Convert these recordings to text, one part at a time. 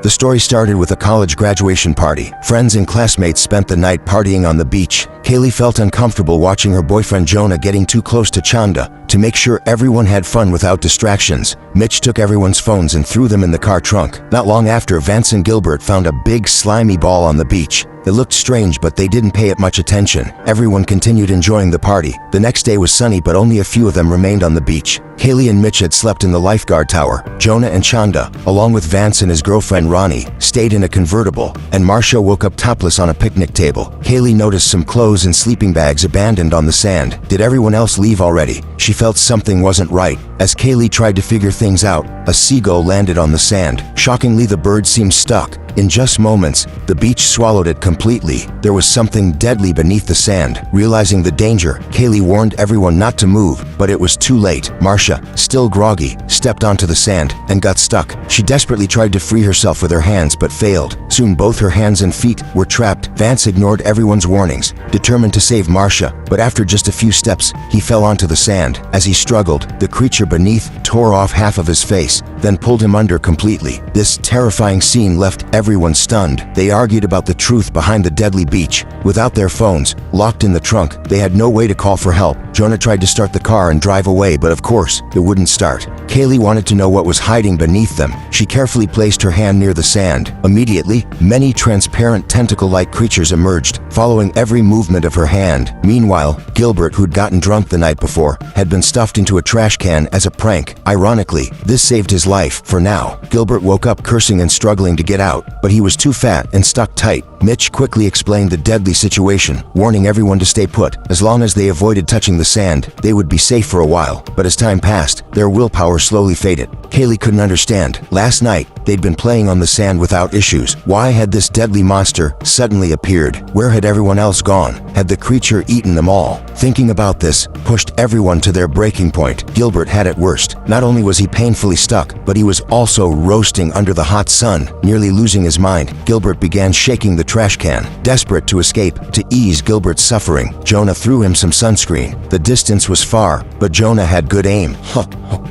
The story started with a college graduation party. Friends and classmates spent the night partying on the beach. Kaylee felt uncomfortable watching her boyfriend Jonah getting too close to Chanda. To make sure everyone had fun without distractions, Mitch took everyone's phones and threw them in the car trunk. Not long after, Vance and Gilbert found a big slimy ball on the beach. It looked strange, but they didn't pay it much attention. Everyone continued enjoying the party. The next day was sunny, but only a few of them remained on the beach. Kaylee and Mitch had slept in the lifeguard tower. Jonah and Chanda, along with Vance and his girlfriend Ronnie, stayed in a convertible, and Marcia woke up topless on a picnic table. Kaylee noticed some clothes and sleeping bags abandoned on the sand. Did everyone else leave already? She felt something wasn't right. As Kaylee tried to figure things out, a seagull landed on the sand. Shockingly, the bird seemed stuck. In just moments, the beach swallowed it completely. There was something deadly beneath the sand. Realizing the danger, Kaylee warned everyone not to move, but it was too late. Marcia, still groggy, stepped onto the sand and got stuck. She desperately tried to free herself with her hands but failed. Soon both her hands and feet were trapped. Vance ignored everyone's warnings, determined to save Marcia, but after just a few steps, he fell onto the sand. As he struggled, the creature beneath tore off half of his face, then pulled him under completely. This terrifying scene left everyone stunned. They argued about the truth behind the deadly beach. Without their phones, locked in the trunk, they had no way to call for help. Jonah tried to start the car and drive away, but of course, it wouldn't start. Kaylee wanted to know what was hiding beneath them. She carefully placed her hand near the sand. Immediately, many transparent tentacle-like creatures emerged, following every movement of her hand. Meanwhile, Gilbert, who'd gotten drunk the night before, had been stuffed into a trash can as a prank. Ironically, this saved his life. For now, Gilbert woke up cursing and struggling to get out, but he was too fat and stuck tight. Mitch quickly explained the deadly situation, warning everyone to stay put. As long as they avoided touching the sand, they would be safe for a while. But as time passed, their willpower slowly faded. Kaylee couldn't understand. Last night, they'd been playing on the sand without issues. Why had this deadly monster suddenly appeared? Where had everyone else gone? Had the creature eaten them all? Thinking about this pushed everyone to their breaking point. Gilbert had it worst. Not only was he painfully stuck, but he was also roasting under the hot sun. Nearly losing his mind, Gilbert began shaking the trash can. Desperate to escape, to ease Gilbert's suffering, Jonah threw him some sunscreen. The distance was far, but Jonah had good aim.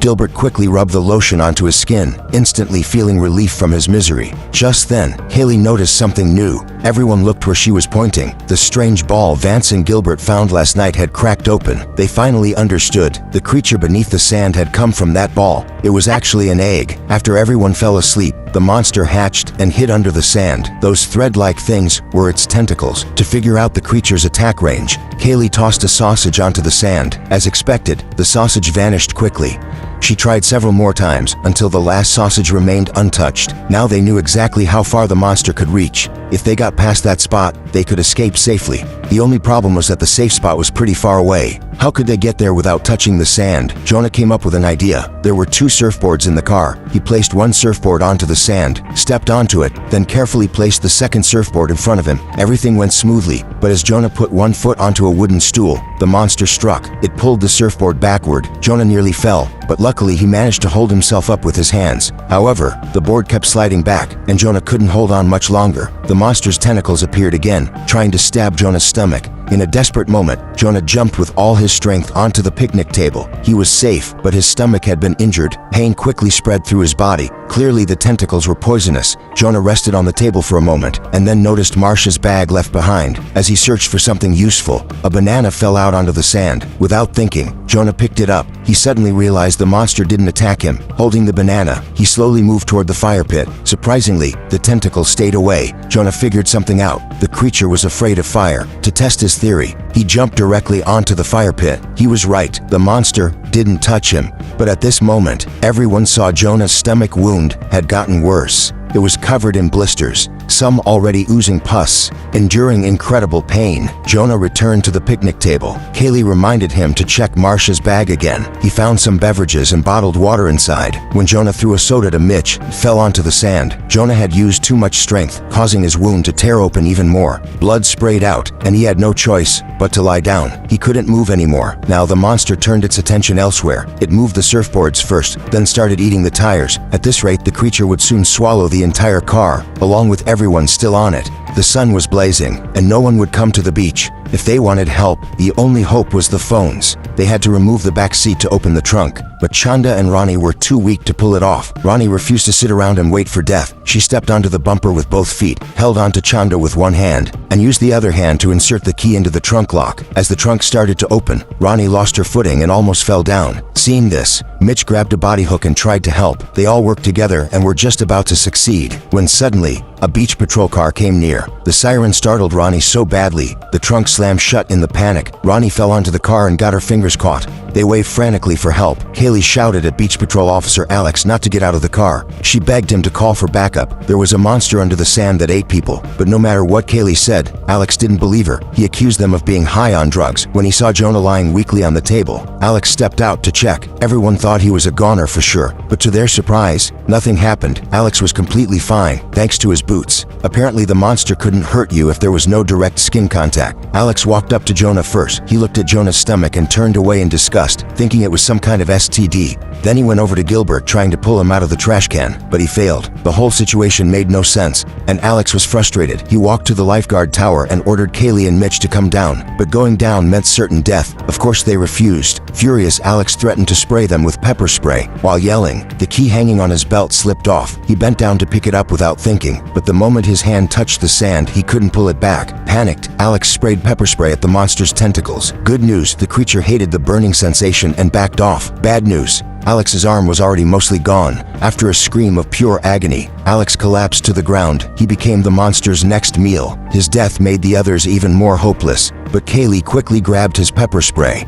Gilbert quickly rubbed the lotion onto his skin, instantly feeling relief from his misery. Just then, Kaylee noticed something new. Everyone looked where she was pointing. The strange ball Vance and Gilbert found last night had cracked open. They finally understood. The creature beneath the sand had come from that ball. It was actually an egg. After everyone fell asleep, the monster hatched and hid under the sand. Those thread-like things were its tentacles. To figure out the creature's attack range, Kaylee tossed a sausage onto the sand. As expected, the sausage vanished quickly. She tried several more times until the last sausage remained untouched. Now they knew exactly how far the monster could reach. If they got past that spot, they could escape safely. The only problem was that the safe spot was pretty far away. How could they get there without touching the sand? Jonah came up with an idea. There were 2 surfboards in the car. He placed one surfboard onto the sand, stepped onto it, then carefully placed the second surfboard in front of him. Everything went smoothly, but as Jonah put one foot onto a wooden stool, the monster struck. It pulled the surfboard backward. Jonah nearly fell, but luckily he managed to hold himself up with his hands. However, the board kept sliding back, and Jonah couldn't hold on much longer. The monster's tentacles appeared again, trying to stab Jonah's stomach. In a desperate moment, Jonah jumped with all his strength onto the picnic table. He was safe, but his stomach had been injured. Pain quickly spread through his body. Clearly, the tentacles were poisonous. Jonah rested on the table for a moment, and then noticed Marcia's bag left behind. As he searched for something useful, a banana fell out onto the sand. Without thinking, Jonah picked it up. He suddenly realized the monster didn't attack him. Holding the banana, he slowly moved toward the fire pit. Surprisingly, the tentacles stayed away. Jonah figured something out. The creature was afraid of fire. To test his theory, he jumped directly onto the fire pit. He was right. The monster didn't touch him. But at this moment, everyone saw Jonah's stomach wound had gotten worse. It was covered in blisters, some already oozing pus. Enduring incredible pain, Jonah returned to the picnic table. Kaylee reminded him to check Marcia's bag again. He found some beverages and bottled water inside. When Jonah threw a soda to Mitch, it fell onto the sand. Jonah had used too much strength, causing his wound to tear open even more. Blood sprayed out, and he had no choice but to lie down. He couldn't move anymore. Now the monster turned its attention elsewhere. It moved the surfboards first, then started eating the tires. At this rate, the creature would soon swallow the entire car, along with everyone still on it. The sun was blazing, and no one would come to the beach. If they wanted help, the only hope was the phones. They had to remove the back seat to open the trunk. but Chanda and Ronnie were too weak to pull it off. Ronnie refused to sit around and wait for death. She stepped onto the bumper with both feet, held onto Chanda with one hand, and used the other hand to insert the key into the trunk lock. As the trunk started to open, Ronnie lost her footing and almost fell down. Seeing this, Mitch grabbed a body hook and tried to help. They all worked together and were just about to succeed, when suddenly, a beach patrol car came near. The siren startled Ronnie so badly, the trunk slammed shut in the panic. Ronnie fell onto the car and got her fingers caught. They waved frantically for help. Kaylee shouted at Beach Patrol Officer Alex not to get out of the car. She begged him to call for backup. There was a monster under the sand that ate people, but no matter what Kaylee said, Alex didn't believe her. He accused them of being high on drugs. When he saw Jonah lying weakly on the table, Alex stepped out to check. Everyone thought he was a goner for sure, but to their surprise, nothing happened. Alex was completely fine, thanks to his boots. Apparently the monster couldn't hurt you if there was no direct skin contact. Alex walked up to Jonah first. He looked at Jonah's stomach and turned away in disgust, thinking it was some kind of STD. Then he went over to Gilbert, trying to pull him out of the trash can, but he failed. The whole situation made no sense, and Alex was frustrated. He walked to the lifeguard tower and ordered Kaylee and Mitch to come down, but going down meant certain death. Of course they refused. Furious, Alex threatened to spray them with pepper spray. While yelling, the key hanging on his belt slipped off. He bent down to pick it up without thinking, but the moment his hand touched the sand, he couldn't pull it back. Panicked, Alex sprayed pepper spray at the monster's tentacles. Good news, the creature hated the burning sensation and backed off. Bad news, Alex's arm was already mostly gone. After a scream of pure agony, Alex collapsed to the ground. He became the monster's next meal. His death made the others even more hopeless, but Kaylee quickly grabbed his pepper spray.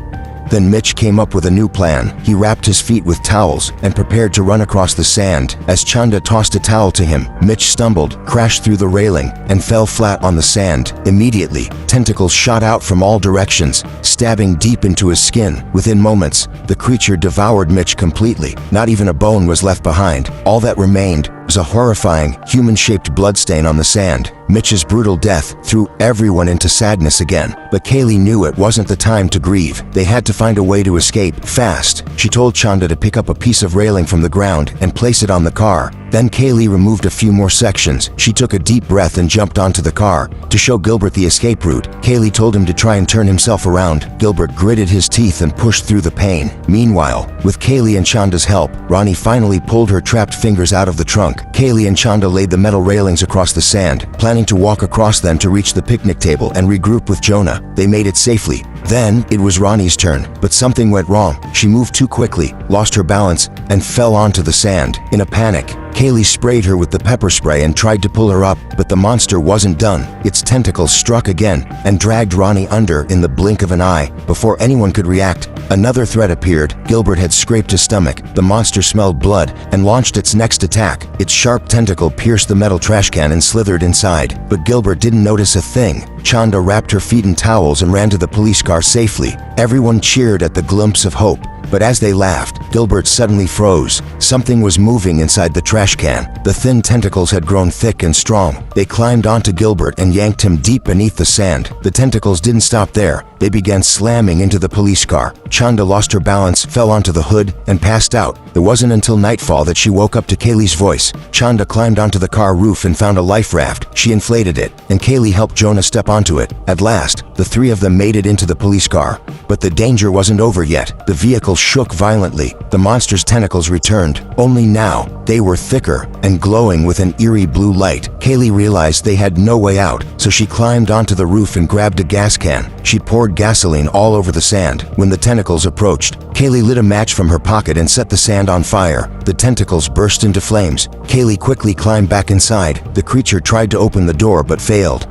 Then Mitch came up with a new plan. He wrapped his feet with towels and prepared to run across the sand. As Chanda tossed a towel to him, Mitch stumbled, crashed through the railing, and fell flat on the sand. Immediately, tentacles shot out from all directions, stabbing deep into his skin. Within moments, the creature devoured Mitch completely. Not even a bone was left behind. All that remained was a horrifying, human-shaped bloodstain on the sand. Mitch's brutal death threw everyone into sadness again, but Kaylee knew it wasn't the time to grieve. They had to find a way to escape, fast. She told Chanda to pick up a piece of railing from the ground and place it on the car. Then Kaylee removed a few more sections. She took a deep breath and jumped onto the car. To show Gilbert the escape route, Kaylee told him to try and turn himself around. Gilbert gritted his teeth and pushed through the pain. Meanwhile, with Kaylee and Chanda's help, Ronnie finally pulled her trapped fingers out of the trunk. Kaylee and Chanda laid the metal railings across the sand, planning to walk across them to reach the picnic table and regroup with Jonah. They made it safely. Then, it was Ronnie's turn, but something went wrong. She moved too quickly, lost her balance, and fell onto the sand. In a panic, Kaylee sprayed her with the pepper spray and tried to pull her up, but the monster wasn't done. Its tentacles struck again and dragged Ronnie under in the blink of an eye. Before anyone could react, another threat appeared. Gilbert had scraped his stomach. The monster smelled blood and launched its next attack. Its sharp tentacle pierced the metal trash can and slithered inside, but Gilbert didn't notice a thing. Chanda wrapped her feet in towels and ran to the police car safely. Everyone cheered at the glimpse of hope. But as they laughed, Gilbert suddenly froze. Something was moving inside the trash can. The thin tentacles had grown thick and strong. They climbed onto Gilbert and yanked him deep beneath the sand. The tentacles didn't stop there. They began slamming into the police car. Chanda lost her balance, fell onto the hood, and passed out. It wasn't until nightfall that she woke up to Kaylee's voice. Chanda climbed onto the car roof and found a life raft. She inflated it, and Kaylee helped Jonah step onto it. At last, the three of them made it into the police car. But the danger wasn't over yet. The vehicle shook violently. The monster's tentacles returned. Only now, they were thicker and glowing with an eerie blue light. Kaylee realized they had no way out, so she climbed onto the roof and grabbed a gas can. She poured gasoline all over the sand. When the tentacles approached, Kaylee lit a match from her pocket and set the sand on fire. The tentacles burst into flames. Kaylee quickly climbed back inside. The creature tried to open the door but failed.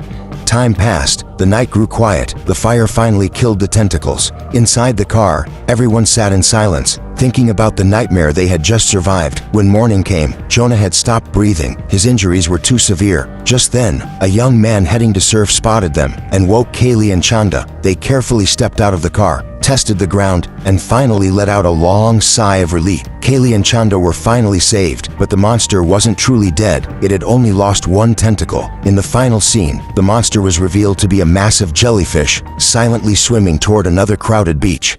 Time passed. The night grew quiet. The fire finally killed the tentacles. Inside the car, everyone sat in silence, thinking about the nightmare they had just survived. When morning came, Jonah had stopped breathing. His injuries were too severe. Just then, a young man heading to surf spotted them and woke Kaylee and Chanda. They carefully stepped out of the car, tested the ground, and finally let out a long sigh of relief. Kaylee and Chanda were finally saved, but the monster wasn't truly dead. It had only lost one tentacle. In the final scene, the monster was revealed to be a massive jellyfish, silently swimming toward another crowded beach.